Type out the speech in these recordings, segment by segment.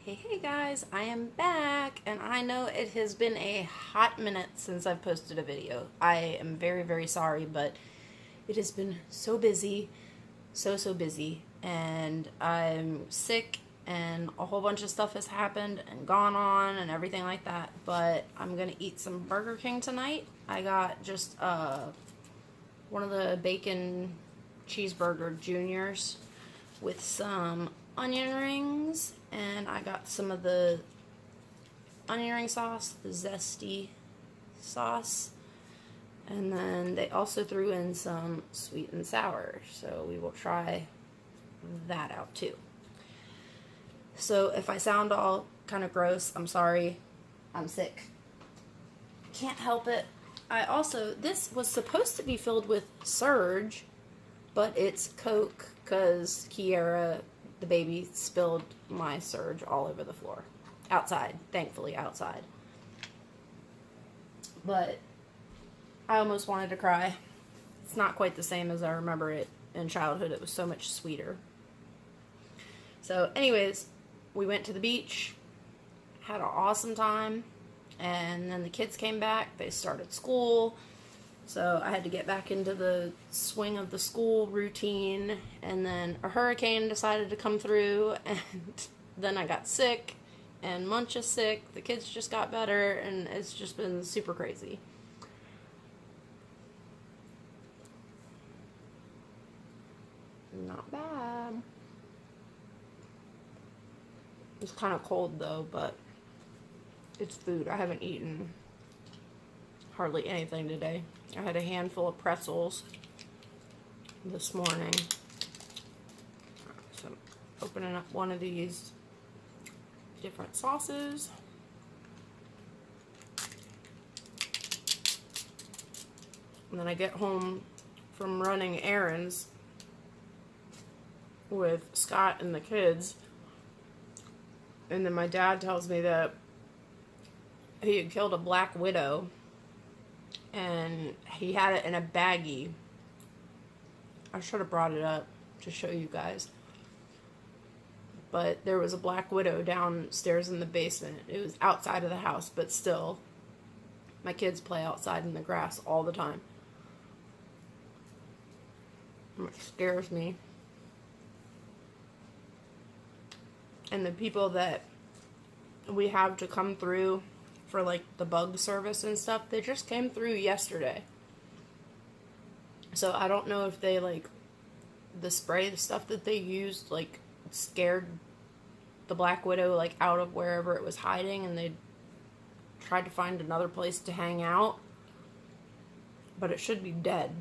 Hey guys, I am back, and I know it has been a hot minute since I've posted a video. I am very sorry, but it has been so busy, so busy, and I'm sick, and a whole bunch of stuff has happened and gone on and everything like that, but I'm gonna eat some Burger King tonight. I got just one of the bacon cheeseburger juniors with some onion rings, and I got some of the onion ring sauce, the zesty sauce, and then they also threw in some sweet and sour, so we will try that out too. So if I sound all kind of gross, I'm sorry. I'm sick. Can't help it. This was supposed to be filled with Surge, but it's Coke because Kiara, the baby, spilled my Surge all over the floor. Outside, thankfully outside. But I almost wanted to cry. It's not quite the same as I remember it in childhood. It was so much sweeter. So anyways, we went to the beach, had an awesome time, and then the kids came back. They started school. So I had to get back into the swing of the school routine, and then a hurricane decided to come through, and then I got sick, and Munch is sick. The kids just got better, and it's just been super crazy. Not bad. It's kind of cold though, but it's food. I haven't eaten hardly anything today. I had a handful of pretzels this morning. So I'm opening up one of these different sauces. And then I get home from running errands with Scott and the kids. And then my dad tells me that he had killed a black widow, and he had it in a baggie. I should have brought it up to show you guys. But there was a black widow downstairs in the basement. It was outside of the house, but still, my kids play outside in the grass all the time. It scares me. And the people that we have to come through for like the bug service and stuff, they just came through yesterday. So I don't know if they like the spray, the stuff that they used like scared the black widow like out of wherever it was hiding, and they tried to find another place to hang out, but it should be dead.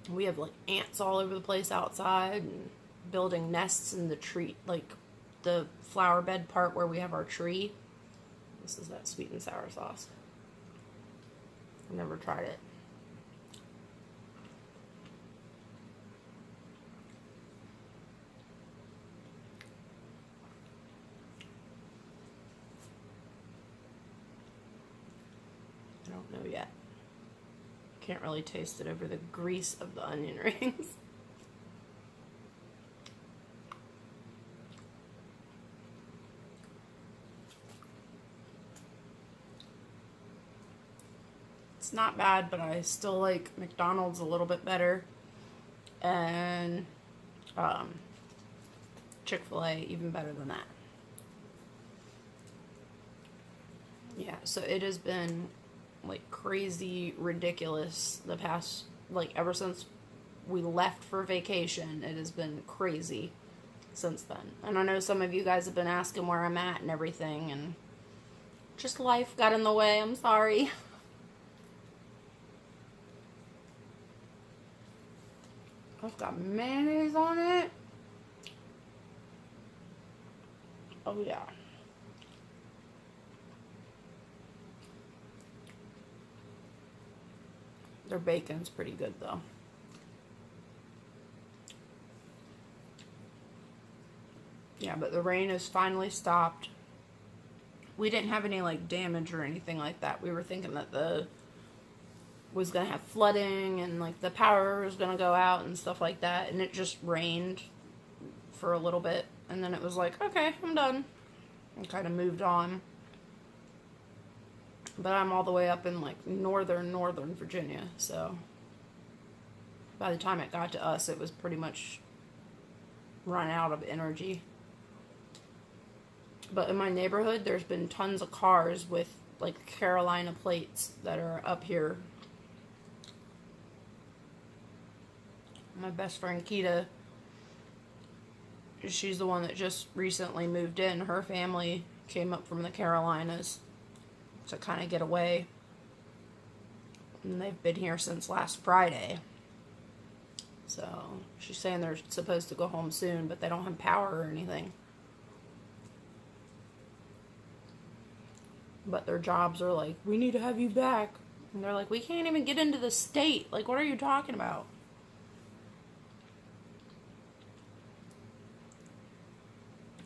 We have like ants all over the place outside, and building nests in the tree, like the flower bed part where we have our tree. This is that sweet and sour sauce. I've never tried it. I don't know yet. Can't really taste it over the grease of the onion rings. It's not bad, but I still like McDonald's a little bit better, and Chick-fil-A even better than that. Yeah, so it has been like crazy ridiculous the past, like ever since we left for vacation. It has been crazy since then. And I know some of you guys have been asking where I'm at and everything, and just life got in the way. I'm sorry. It's got mayonnaise on it. Oh yeah. Their bacon's pretty good though. Yeah, but the rain has finally stopped. We didn't have any like damage or anything like that. We were thinking that was gonna have flooding and like the power was gonna go out and stuff like that, and it just rained for a little bit, And then it was like, okay, I'm done. And kind of moved on. But I'm all the way up in like northern Virginia, so by the time it got to us, it was pretty much run out of energy. But in my neighborhood, there's been tons of cars with like Carolina plates that are up here. My best friend Kita, she's the one that just recently moved in. Her family came up from the Carolinas to kind of get away. And they've been here since last Friday. So she's saying they're supposed to go home soon, but they don't have power or anything. But their jobs are like, we need to have you back. And they're like, we can't even get into the state. Like, what are you talking about?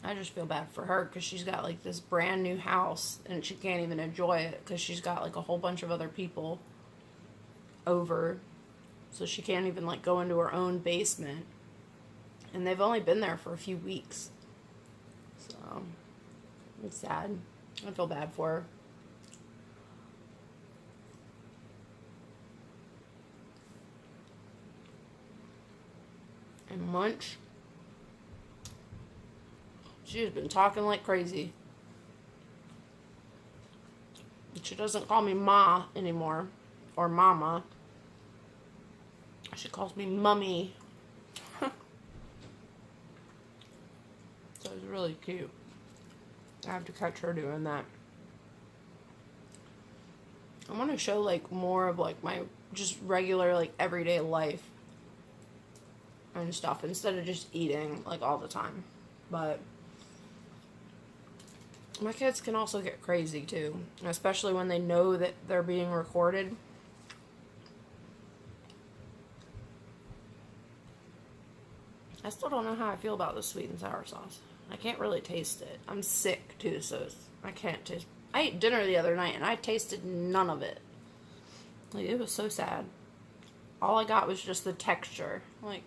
I just feel bad for her because she's got like this brand new house and she can't even enjoy it because she's got like a whole bunch of other people over. So she can't even like go into her own basement. And they've only been there for a few weeks. So it's sad. I feel bad for her. And Munch, she's been talking like crazy. She doesn't call me Ma anymore, or Mama. She calls me Mummy. So it's really cute. I have to catch her doing that. I want to show like more of like my just regular like everyday life and stuff instead of just eating like all the time. But my kids can also get crazy too, especially when they know that they're being recorded. I still don't know how I feel about the sweet and sour sauce. I can't really taste it. I'm sick too, so I can't taste. I ate dinner the other night and I tasted none of it. Like, it was so sad. All I got was just the texture. Like,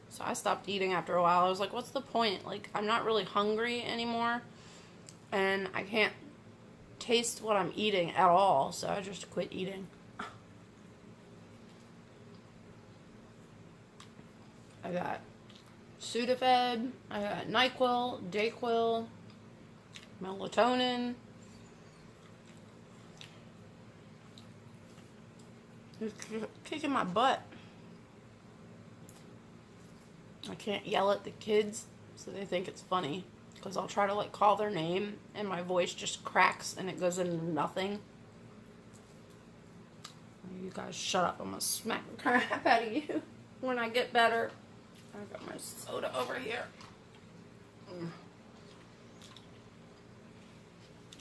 so I stopped eating after a while. I was like, what's the point? Like, I'm not really hungry anymore. And I can't taste what I'm eating at all. So I just quit eating. I got Sudafed. I got NyQuil, Dayquil, melatonin. It's kicking my butt. I can't yell at the kids, so they think it's funny. Because I'll try to like call their name, and my voice just cracks, and it goes into nothing. You guys shut up. I'm going to smack the crap out of you when I get better. I got my soda over here.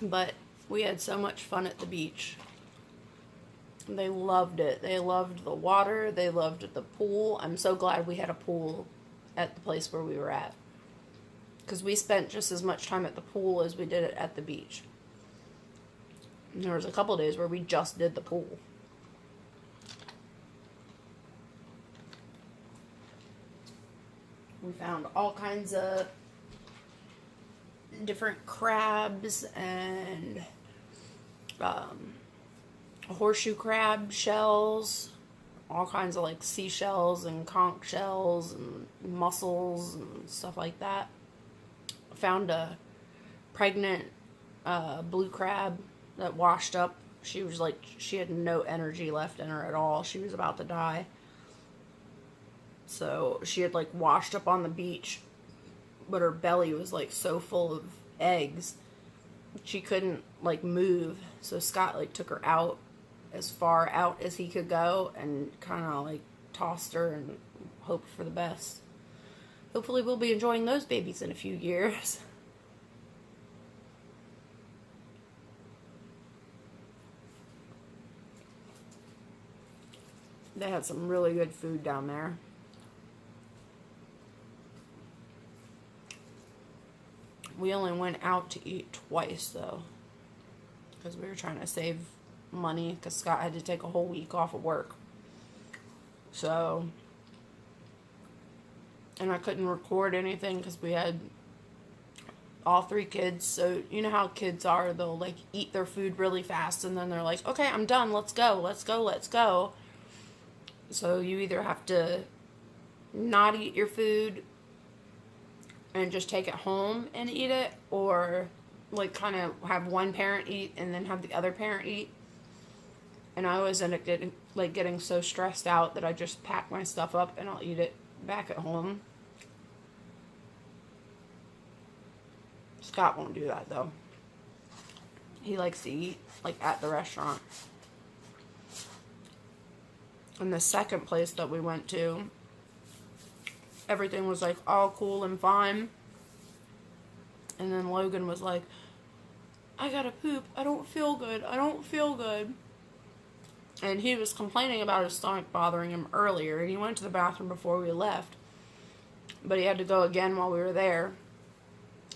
But we had so much fun at the beach. They loved it. They loved the water. They loved the pool. I'm so glad we had a pool at the place where we were at. Because we spent just as much time at the pool as we did it at the beach. And there was a couple days where we just did the pool. We found all kinds of different crabs and horseshoe crab shells, all kinds of like seashells and conch shells and mussels and stuff like that. Found a pregnant blue crab that washed up. She was like, she had no energy left in her at all. She was about to die. So she had like washed up on the beach, but her belly was like so full of eggs, she couldn't like move. So Scott like took her out as far out as he could go and kind of like tossed her and hoped for the best. Hopefully we'll be enjoying those babies in a few years. They had some really good food down there. We only went out to eat twice, though, because we were trying to save money, because Scott had to take a whole week off of work. So, and I couldn't record anything because we had all three kids. So you know how kids are, they'll like eat their food really fast and then they're like, okay, I'm done, let's go, let's go, let's go. So you either have to not eat your food and just take it home and eat it, or like kind of have one parent eat and then have the other parent eat. And I always end up getting so stressed out that I just pack my stuff up and I'll eat it back at home. Scott won't do that though. He likes to eat like at the restaurant. And the second place that we went to, everything was like all cool and fine. And then Logan was like, I gotta poop. I don't feel good. I don't feel good. And he was complaining about his stomach bothering him earlier. And he went to the bathroom before we left. But he had to go again while we were there.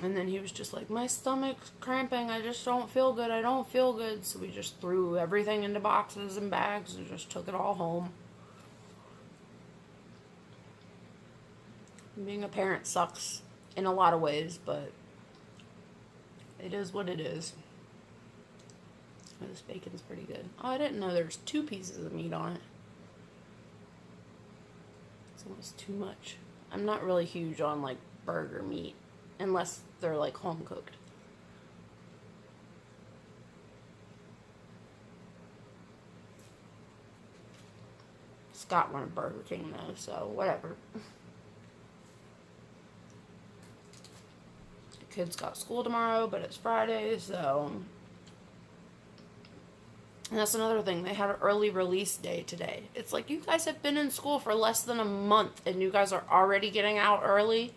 And then he was just like, my stomach's cramping. I just don't feel good. I don't feel good. So we just threw everything into boxes and bags and just took it all home. Being a parent sucks in a lot of ways, but it is what it is. Oh, this bacon's pretty good. Oh, I didn't know there's 2 pieces of meat on it. It's almost too much. I'm not really huge on like burger meat unless they're like home cooked. Scott wanted Burger King though, so whatever. The kids got school tomorrow, but it's Friday, so. And that's another thing. They had an early release day today. It's like, you guys have been in school for less than a month and you guys are already getting out early.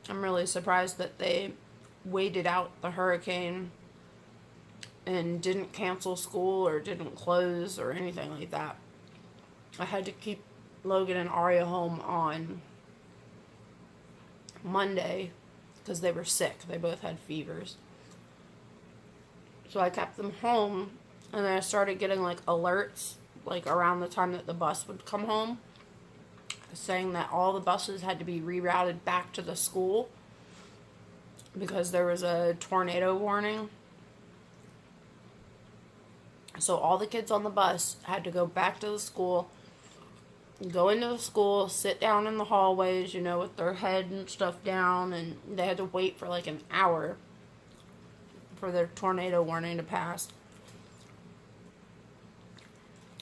I'm really surprised that they waited out the hurricane and didn't cancel school or didn't close or anything like that. I had to keep Logan and Aria home on Monday because they were sick. They both had fevers. So I kept them home, and then I started getting like alerts like around the time that the bus would come home, saying that all the buses had to be rerouted back to the school because there was a tornado warning. So all the kids on the bus had to go back to the school, go into the school, sit down in the hallways, you know, with their head and stuff down, and they had to wait for like an hour for their tornado warning to pass.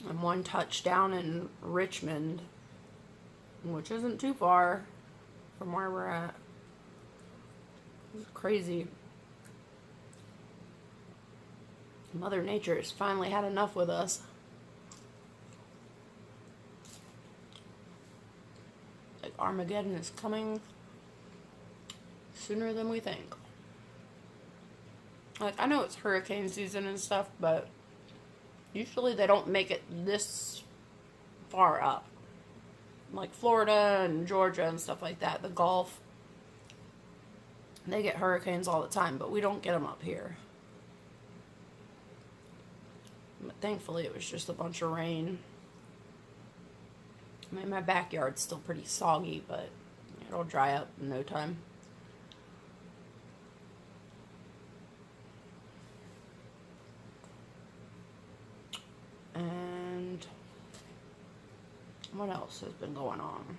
And one touchdown in Richmond, which isn't too far from where we're at. It's crazy. Mother Nature has finally had enough with us. Like, Armageddon is coming sooner than we think. Like, I know it's hurricane season and stuff, but usually they don't make it this far up. Like Florida and Georgia and stuff like that, the Gulf, they get hurricanes all the time, but we don't get them up here. But thankfully it was just a bunch of rain. I mean, my backyard's still pretty soggy, but it'll dry up in no time. And what else has been going on?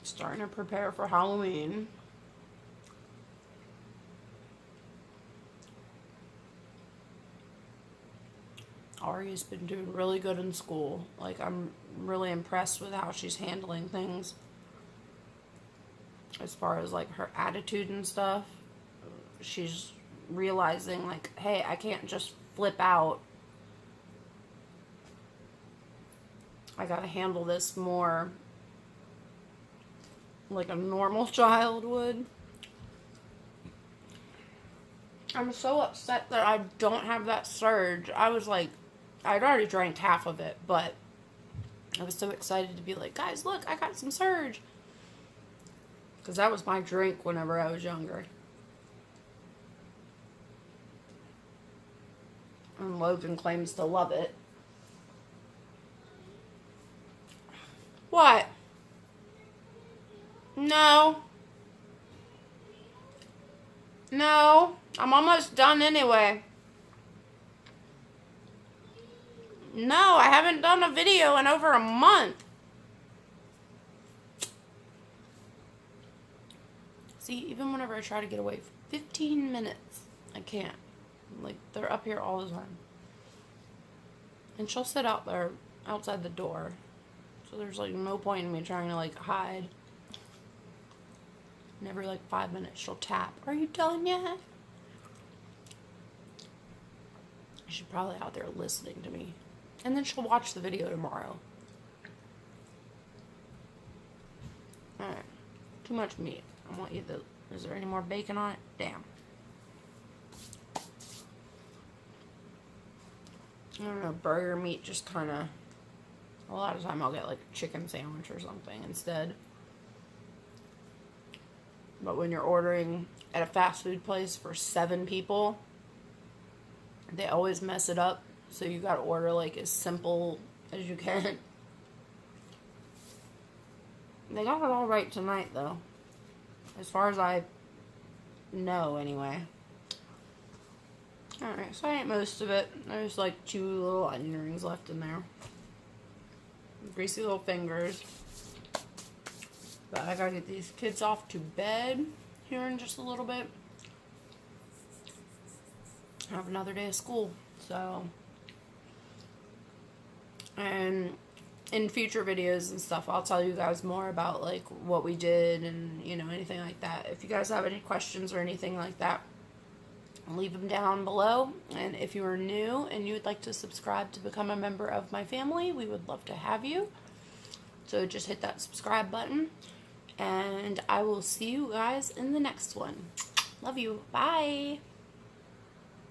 Starting to prepare for Halloween. Ari's been doing really good in school. Like, I'm really impressed with how she's handling things. As far as, like, her attitude and stuff. She's realizing, like, hey, I can't just flip out. I gotta handle this more like a normal child would. I'm so upset that I don't have that surge. I was like, I'd already drank half of it, but I was so excited to be like, guys, look, I got some surge. Because that was my drink whenever I was younger. And Logan claims to love it. What? No. No. I'm almost done anyway. No, I haven't done a video in over a month. See, even whenever I try to get away for 15 minutes, I can't. Like, they're up here all the time. And she'll sit out there outside the door. So there's, like, no point in me trying to, like, hide. And every, like, 5 minutes she'll tap. Are you done yet? She's probably out there listening to me. And then she'll watch the video tomorrow. Alright. Too much meat. I want you to... Is there any more bacon on it? Damn. I don't know, burger meat just kind of... A lot of time I'll get like a chicken sandwich or something instead. But when you're ordering at a fast food place for 7 people, they always mess it up. So you gotta order like as simple as you can. They got it all right tonight though. As far as I know anyway. Alright, so I ate most of it. There's like 2 little onion rings left in there. Greasy little fingers. But I gotta get these kids off to bed here in just a little bit. I have another day of school, so. And in future videos and stuff, I'll tell you guys more about like what we did and, you know, anything like that. If you guys have any questions or anything like that, leave them down below. And if you are new and you would like to subscribe to become a member of my family, we would love to have you. So just hit that subscribe button. And I will see you guys in the next one. Love you. Bye.